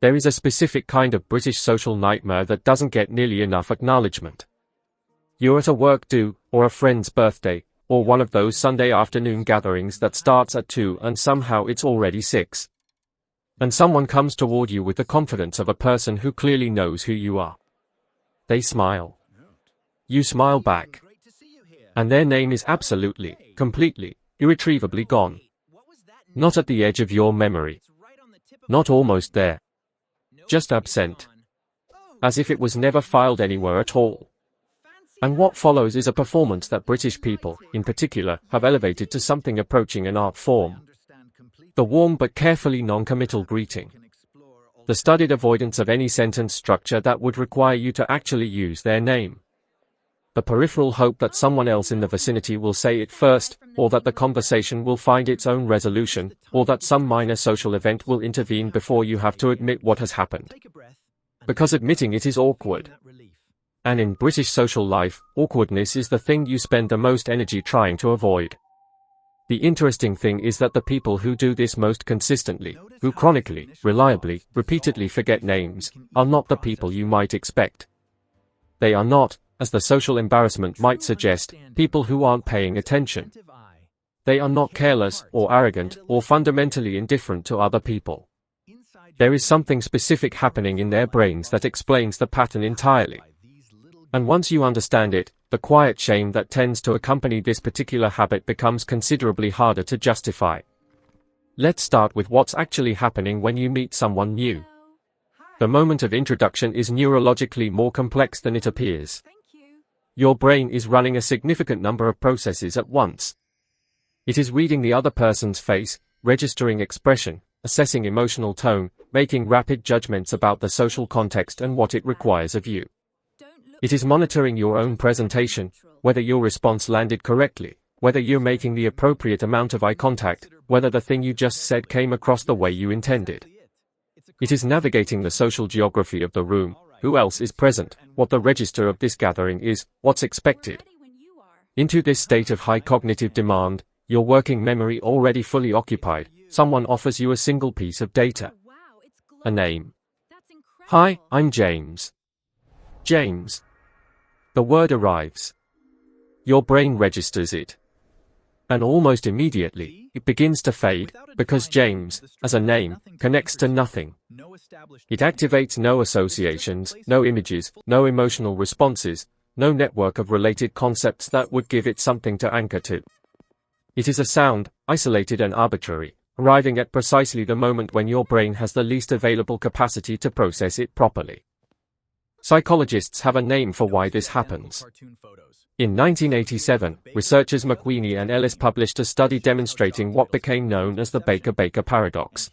There is a specific kind of British social nightmare that doesn't get nearly enough acknowledgement. You're at a work do, or a friend's birthday, or one of those Sunday afternoon gatherings that starts at 2 and somehow it's already 6. And someone comes toward you with the confidence of a person who clearly knows who you are. They smile. You smile back. And their name is absolutely, completely, irretrievably gone. Not at the edge of your memory. Not almost there. Just absent. As if it was never filed anywhere at all. And what follows is a performance that British people, in particular, have elevated to something approaching an art form. The warm but carefully non-committal greeting. The studied avoidance of any sentence structure that would require you to actually use their name. The peripheral hope that someone else in the vicinity will say it first, or that the conversation will find its own resolution, or that some minor social event will intervene before you have to admit what has happened. Because admitting it is awkward. And in British social life, awkwardness is the thing you spend the most energy trying to avoid. The interesting thing is that the people who do this most consistently, who chronically, reliably, repeatedly forget names, are not the people you might expect. They are not, as the social embarrassment might suggest, people who aren't paying attention. They are not careless, or arrogant, or fundamentally indifferent to other people. There is something specific happening in their brains that explains the pattern entirely. And once you understand it, the quiet shame that tends to accompany this particular habit becomes considerably harder to justify. Let's start with what's actually happening when you meet someone new. The moment of introduction is neurologically more complex than it appears. Your brain is running a significant number of processes at once. It is reading the other person's face, registering expression, assessing emotional tone, making rapid judgments about the social context and what it requires of you. It is monitoring your own presentation, whether your response landed correctly, whether you're making the appropriate amount of eye contact, whether the thing you just said came across the way you intended. It is navigating the social geography of the room, who else is present, what the register of this gathering is, what's expected. Into this state of high cognitive demand, your working memory already fully occupied, someone offers you a single piece of data. A name. Hi, I'm James. James. The word arrives. Your brain registers it. And almost immediately, it begins to fade, because James, as a name, connects to nothing. It activates no associations, no images, no emotional responses, no network of related concepts that would give it something to anchor to. It is a sound, isolated and arbitrary, arriving at precisely the moment when your brain has the least available capacity to process it properly. Psychologists have a name for why this happens. In 1987, researchers McWeeny and Ellis published a study demonstrating what became known as the Baker-Baker paradox.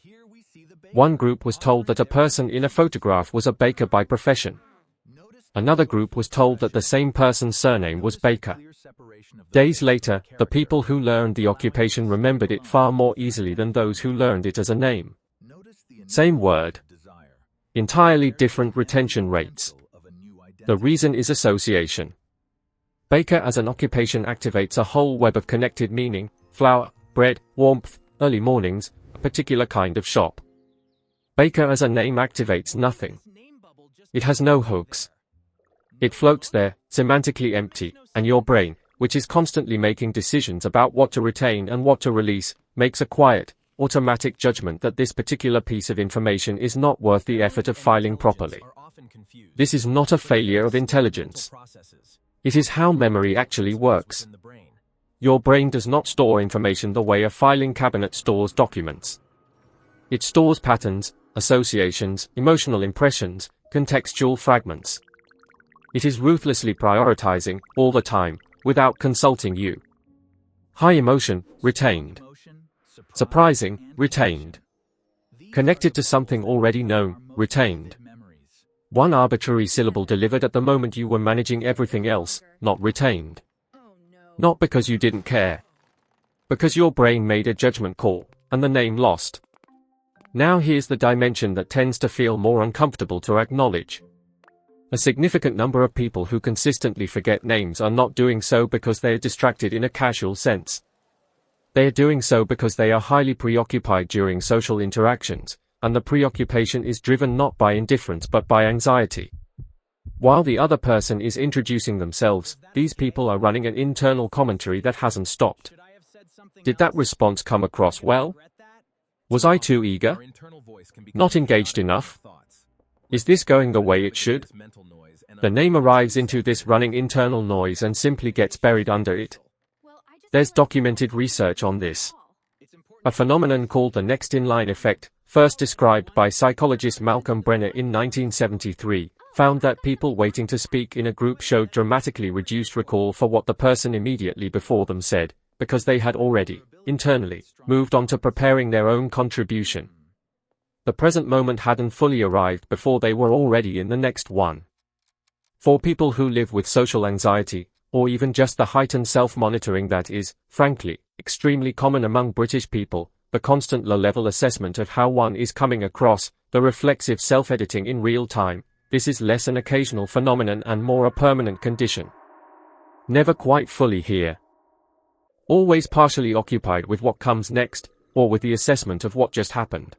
One group was told that a person in a photograph was a baker by profession. Another group was told that the same person's surname was Baker. Days later, the people who learned the occupation remembered it far more easily than those who learned it as a name. Same word. Entirely different retention rates. The reason is association. Baker as an occupation activates a whole web of connected meaning: flour, bread, warmth, early mornings, a particular kind of shop. Baker as a name activates nothing. It has no hooks. It floats there, semantically empty, and your brain, which is constantly making decisions about what to retain and what to release, makes a quiet, automatic judgment that this particular piece of information is not worth the effort of filing properly. This is not a failure of intelligence. It is how memory actually works. Your brain does not store information the way a filing cabinet stores documents. It stores patterns, associations, emotional impressions, contextual fragments. It is ruthlessly prioritizing, all the time, without consulting you. High emotion, retained. Surprising, retained. Connected to something already known, retained. One arbitrary syllable delivered at the moment you were managing everything else, not retained. Not because you didn't care. Because your brain made a judgment call, and the name lost. Now here's the dimension that tends to feel more uncomfortable to acknowledge. A significant number of people who consistently forget names are not doing so because they are distracted in a casual sense. They are doing so because they are highly preoccupied during social interactions, and the preoccupation is driven not by indifference but by anxiety. While the other person is introducing themselves, these people are running an internal commentary that hasn't stopped. Did that response come across well? Was I too eager? Not engaged enough? Is this going the way it should? The name arrives into this running internal noise and simply gets buried under it. There's documented research on this. A phenomenon called the next in line effect, first described by psychologist Malcolm Brenner in 1973, found that people waiting to speak in a group showed dramatically reduced recall for what the person immediately before them said, because they had already, internally, moved on to preparing their own contribution. The present moment hadn't fully arrived before they were already in the next one. For people who live with social anxiety, or even just the heightened self-monitoring that is, frankly, extremely common among British people, the constant low-level assessment of how one is coming across, the reflexive self-editing in real time, this is less an occasional phenomenon and more a permanent condition. Never quite fully here. Always partially occupied with what comes next, or with the assessment of what just happened.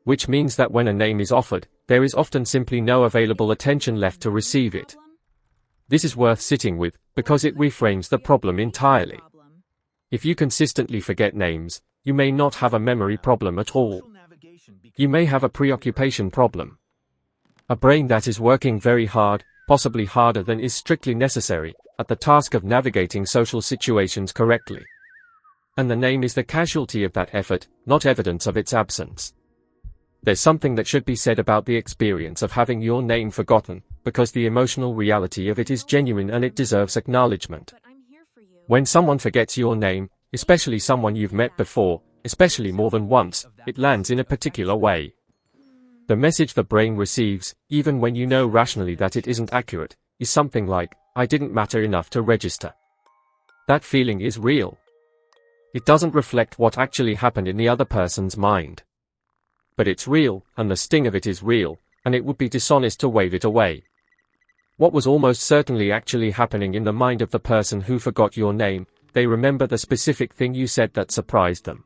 Which means that when a name is offered, there is often simply no available attention left to receive it. This is worth sitting with, because it reframes the problem entirely. If you consistently forget names, you may not have a memory problem at all. You may have a preoccupation problem. A brain that is working very hard, possibly harder than is strictly necessary, at the task of navigating social situations correctly. And the name is the casualty of that effort, not evidence of its absence. There's something that should be said about the experience of having your name forgotten, because the emotional reality of it is genuine and it deserves acknowledgement. When someone forgets your name, especially someone you've met before, especially more than once, it lands in a particular way. The message the brain receives, even when you know rationally that it isn't accurate, is something like, I didn't matter enough to register. That feeling is real. It doesn't reflect what actually happened in the other person's mind. But it's real, and the sting of it is real, and it would be dishonest to wave it away. What was almost certainly actually happening in the mind of the person who forgot your name, they remember the specific thing you said that surprised them.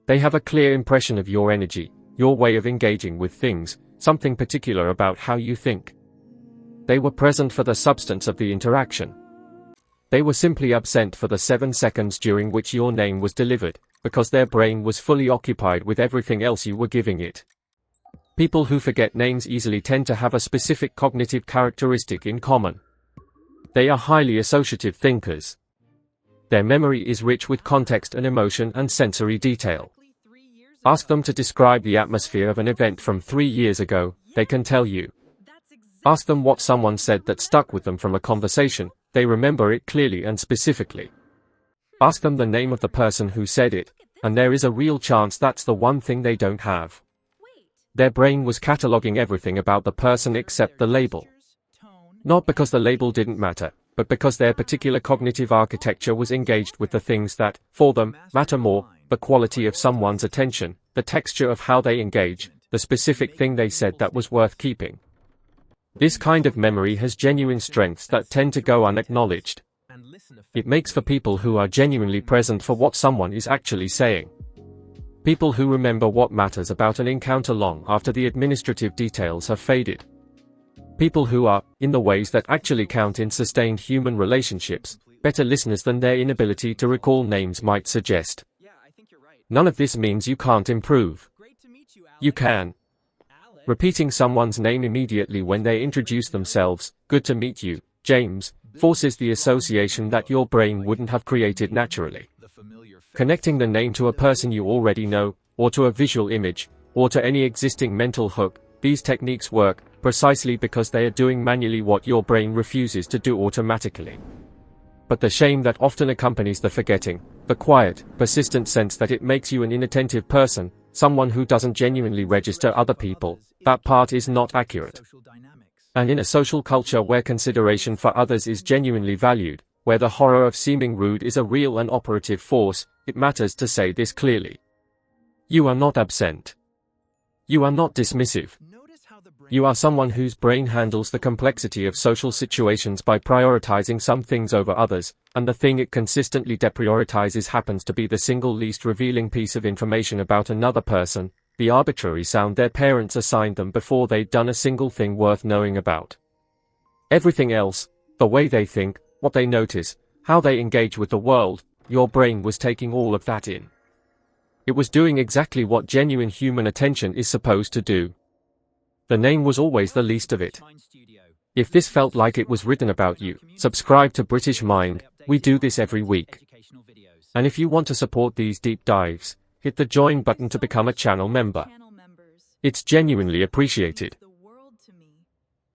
They have a clear impression of your energy, your way of engaging with things, something particular about how you think. They were present for the substance of the interaction. They were simply absent for the 7 seconds during which your name was delivered, because their brain was fully occupied with everything else you were giving it. People who forget names easily tend to have a specific cognitive characteristic in common. They are highly associative thinkers. Their memory is rich with context and emotion and sensory detail. Ask them to describe the atmosphere of an event from 3 years ago, they can tell you. Ask them what someone said that stuck with them from a conversation, they remember it clearly and specifically. Ask them the name of the person who said it, and there is a real chance that's the one thing they don't have. Their brain was cataloging everything about the person except the label. Not because the label didn't matter, but because their particular cognitive architecture was engaged with the things that, for them, matter more, the quality of someone's attention, the texture of how they engage, the specific thing they said that was worth keeping. This kind of memory has genuine strengths that tend to go unacknowledged. It makes for people who are genuinely present for what someone is actually saying. People who remember what matters about an encounter long after the administrative details have faded. People who are, in the ways that actually count in sustained human relationships, better listeners than their inability to recall names might suggest. None of this means you can't improve. You can. Repeating someone's name immediately when they introduce themselves, good to meet you, James, forces the association that your brain wouldn't have created naturally. Connecting the name to a person you already know, or to a visual image, or to any existing mental hook, these techniques work, precisely because they are doing manually what your brain refuses to do automatically. But the shame that often accompanies the forgetting, the quiet, persistent sense that it makes you an inattentive person, someone who doesn't genuinely register other people, that part is not accurate. And in a social culture where consideration for others is genuinely valued, where the horror of seeming rude is a real and operative force, it matters to say this clearly. You are not absent. You are not dismissive. You are someone whose brain handles the complexity of social situations by prioritizing some things over others, and the thing it consistently deprioritizes happens to be the single least revealing piece of information about another person, the arbitrary sound their parents assigned them before they'd done a single thing worth knowing about. Everything else, the way they think, what they notice, how they engage with the world, your brain was taking all of that in. It was doing exactly what genuine human attention is supposed to do. The name was always the least of it. If this felt like it was written about you, subscribe to British Mind. We do this every week. And if you want to support these deep dives, hit the join button to become a channel member. It's genuinely appreciated.